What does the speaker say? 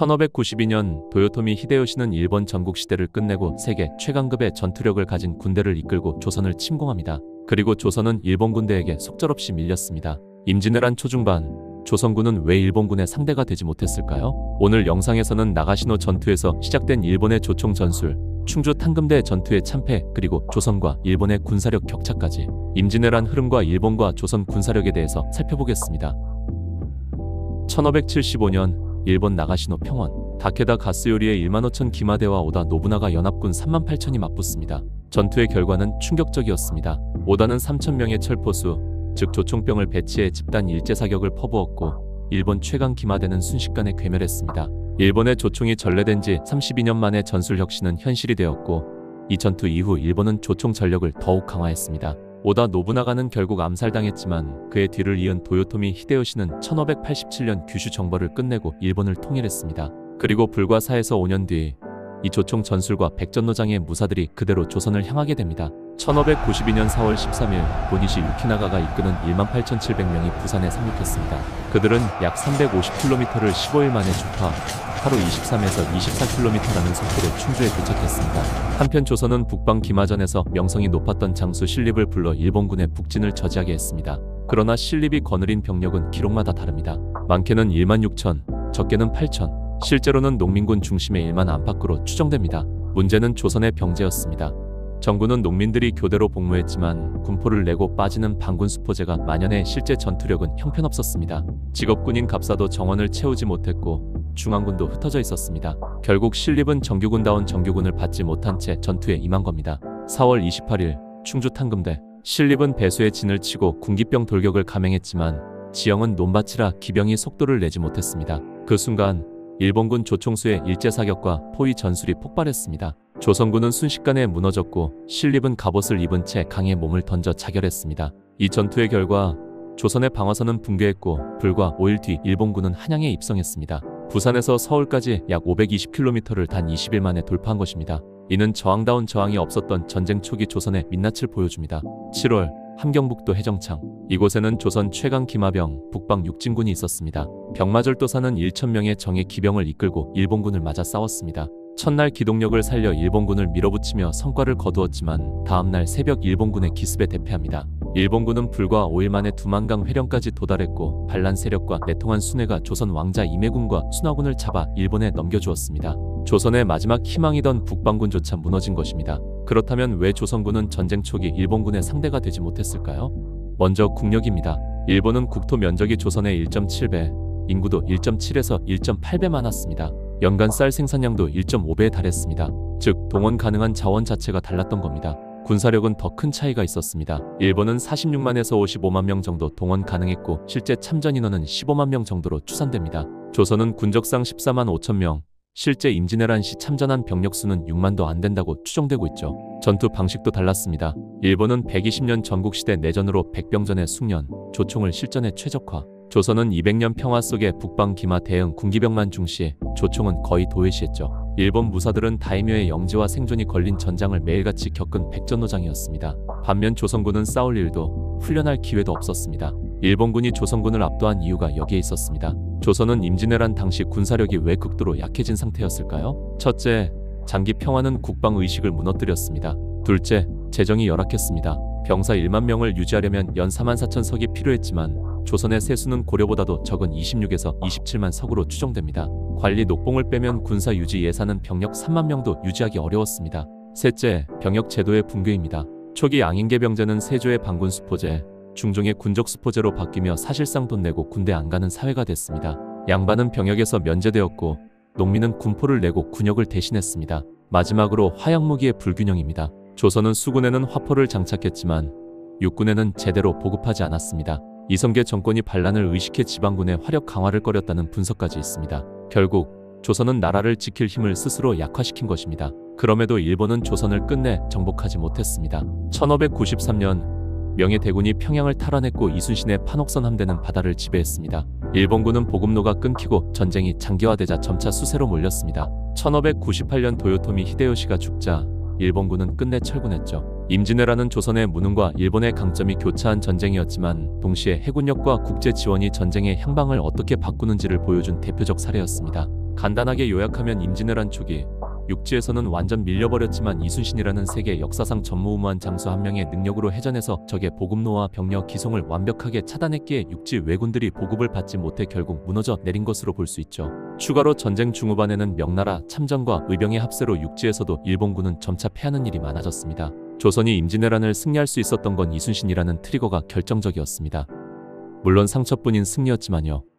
1592년 도요토미 히데요시는 일본 전국시대를 끝내고 세계 최강급의 전투력을 가진 군대를 이끌고 조선을 침공합니다. 그리고 조선은 일본 군대에게 속절없이 밀렸습니다. 임진왜란 초중반, 조선군은 왜 일본군의 상대가 되지 못했을까요? 오늘 영상에서는 나가시노 전투에서 시작된 일본의 조총 전술, 충주 탄금대 전투의 참패, 그리고 조선과 일본의 군사력 격차까지 임진왜란 흐름과 일본과 조선 군사력에 대해서 살펴보겠습니다. 1575년 일본 나가시노 평원, 다케다 가스요리의 15,000 기마대와 오다 노부나가 연합군 38,000이 맞붙습니다. 전투의 결과는 충격적이었습니다. 오다는 3,000명의 철포수, 즉 조총병을 배치해 집단 일제 사격을 퍼부었고 일본 최강 기마대는 순식간에 괴멸했습니다. 일본의 조총이 전래된 지 32년 만에 전술 혁신은 현실이 되었고 이 전투 이후 일본은 조총 전력을 더욱 강화했습니다. 오다 노부나가는 결국 암살당했지만 그의 뒤를 이은 도요토미 히데요시는 1587년 규슈 정벌을 끝내고 일본을 통일했습니다. 그리고 불과 4에서 5년 뒤 이 조총 전술과 백전노장의 무사들이 그대로 조선을 향하게 됩니다. 1592년 4월 13일 고니시 유키나가가 이끄는 18,700명이 부산에 상륙했습니다. 그들은 약 350km를 15일 만에 주파, 하루 23에서 24km라는 속도로 충주에 도착했습니다. 한편 조선은 북방 기마전에서 명성이 높았던 장수 신립을 불러 일본군의 북진을 저지하게 했습니다. 그러나 신립이 거느린 병력은 기록마다 다릅니다. 많게는 16,000, 적게는 8,000, 실제로는 농민군 중심의 1만 안팎으로 추정됩니다. 문제는 조선의 병제였습니다. 정부는 농민들이 교대로 복무했지만 군포를 내고 빠지는 반군 수포제가 만연해 실제 전투력은 형편없었습니다. 직업군인 갑사도 정원을 채우지 못했고 중앙군도 흩어져 있었습니다. 결국 신립은 정규군다운 정규군을 받지 못한 채 전투에 임한 겁니다. 4월 28일 충주 탄금대, 신립은 배수의 진을 치고 군기병 돌격을 감행했지만 지형은 논밭이라 기병이 속도를 내지 못했습니다. 그 순간 일본군 조총수의 일제사격과 포위 전술이 폭발했습니다. 조선군은 순식간에 무너졌고 신립은 갑옷을 입은 채 강에 몸을 던져 자결했습니다. 이 전투의 결과 조선의 방어선은 붕괴했고 불과 5일 뒤 일본군은 한양에 입성했습니다. 부산에서 서울까지 약 520km를 단 20일 만에 돌파한 것입니다. 이는 저항다운 저항이 없었던 전쟁 초기 조선의 민낯을 보여줍니다. 7월 함경북도 해정창, 이곳에는 조선 최강 기마병 북방 육진군이 있었습니다. 병마절도사는 1,000명의 정예 기병을 이끌고 일본군을 맞아 싸웠습니다. 첫날 기동력을 살려 일본군을 밀어붙이며 성과를 거두었지만 다음날 새벽 일본군의 기습에 대패합니다. 일본군은 불과 5일 만에 두만강 회령까지 도달했고 반란 세력과 내통한 순회가 조선 왕자 임해군과 순화군을 잡아 일본에 넘겨주었습니다. 조선의 마지막 희망이던 북방군조차 무너진 것입니다. 그렇다면 왜 조선군은 전쟁 초기 일본군의 상대가 되지 못했을까요? 먼저 국력입니다. 일본은 국토 면적이 조선의 1.7배, 인구도 1.7에서 1.8배 많았습니다. 연간 쌀 생산량도 1.5배에 달했습니다. 즉 동원 가능한 자원 자체가 달랐던 겁니다. 군사력은 더 큰 차이가 있었습니다. 일본은 46만에서 55만 명 정도 동원 가능했고 실제 참전 인원은 15만 명 정도로 추산됩니다. 조선은 군적상 14만 5천 명, 실제 임진왜란 시 참전한 병력 수는 6만도 안 된다고 추정되고 있죠. 전투 방식도 달랐습니다. 일본은 120년 전국시대 내전으로 백병전의 숙련, 조총을 실전에 최적화, 조선은 200년 평화 속에 북방 기마 대응 군기병만 중시해 조총은 거의 도외시했죠. 일본 무사들은 다이묘의 영지와 생존이 걸린 전장을 매일같이 겪은 백전노장이었습니다. 반면 조선군은 싸울 일도 훈련할 기회도 없었습니다. 일본군이 조선군을 압도한 이유가 여기에 있었습니다. 조선은 임진왜란 당시 군사력이 왜 극도로 약해진 상태였을까요? 첫째, 장기 평화는 국방의식을 무너뜨렸습니다. 둘째, 재정이 열악했습니다. 병사 1만 명을 유지하려면 연 44,000석이 필요했지만 조선의 세수는 고려보다도 적은 26에서 27만 석으로 추정됩니다. 관리 녹봉을 빼면 군사 유지 예산은 병력 3만 명도 유지하기 어려웠습니다. 셋째, 병역 제도의 붕괴입니다. 초기 양인계 병제는 세조의 반군 수포제, 중종의 군적 수포제로 바뀌며 사실상 돈 내고 군대 안 가는 사회가 됐습니다. 양반은 병역에서 면제되었고 농민은 군포를 내고 군역을 대신했습니다. 마지막으로 화약무기의 불균형입니다. 조선은 수군에는 화포를 장착했지만 육군에는 제대로 보급하지 않았습니다. 이성계 정권이 반란을 의식해 지방군의 화력 강화를 꺼렸다는 분석까지 있습니다. 결국 조선은 나라를 지킬 힘을 스스로 약화시킨 것입니다. 그럼에도 일본은 조선을 끝내 정복하지 못했습니다. 1593년 명예대군이 평양을 탈환했고 이순신의 판옥선 함대는 바다를 지배했습니다. 일본군은 보급로가 끊기고 전쟁이 장기화되자 점차 수세로 몰렸습니다. 1598년 도요토미 히데요시가 죽자 일본군은 끝내 철군했죠. 임진왜란은 조선의 무능과 일본의 강점이 교차한 전쟁이었지만 동시에 해군력과 국제 지원이 전쟁의 향방을 어떻게 바꾸는지를 보여준 대표적 사례였습니다. 간단하게 요약하면 임진왜란 초기 육지에서는 완전 밀려버렸지만 이순신이라는 세계 역사상 전무후무한 장수 한 명의 능력으로 해전에서 적의 보급로와 병력 기송을 완벽하게 차단했기에 육지 왜군들이 보급을 받지 못해 결국 무너져 내린 것으로 볼 수 있죠. 추가로 전쟁 중후반에는 명나라 참전과 의병의 합세로 육지에서도 일본군은 점차 패하는 일이 많아졌습니다. 조선이 임진왜란을 승리할 수 있었던 건 이순신이라는 트리거가 결정적이었습니다. 물론 상처뿐인 승리였지만요.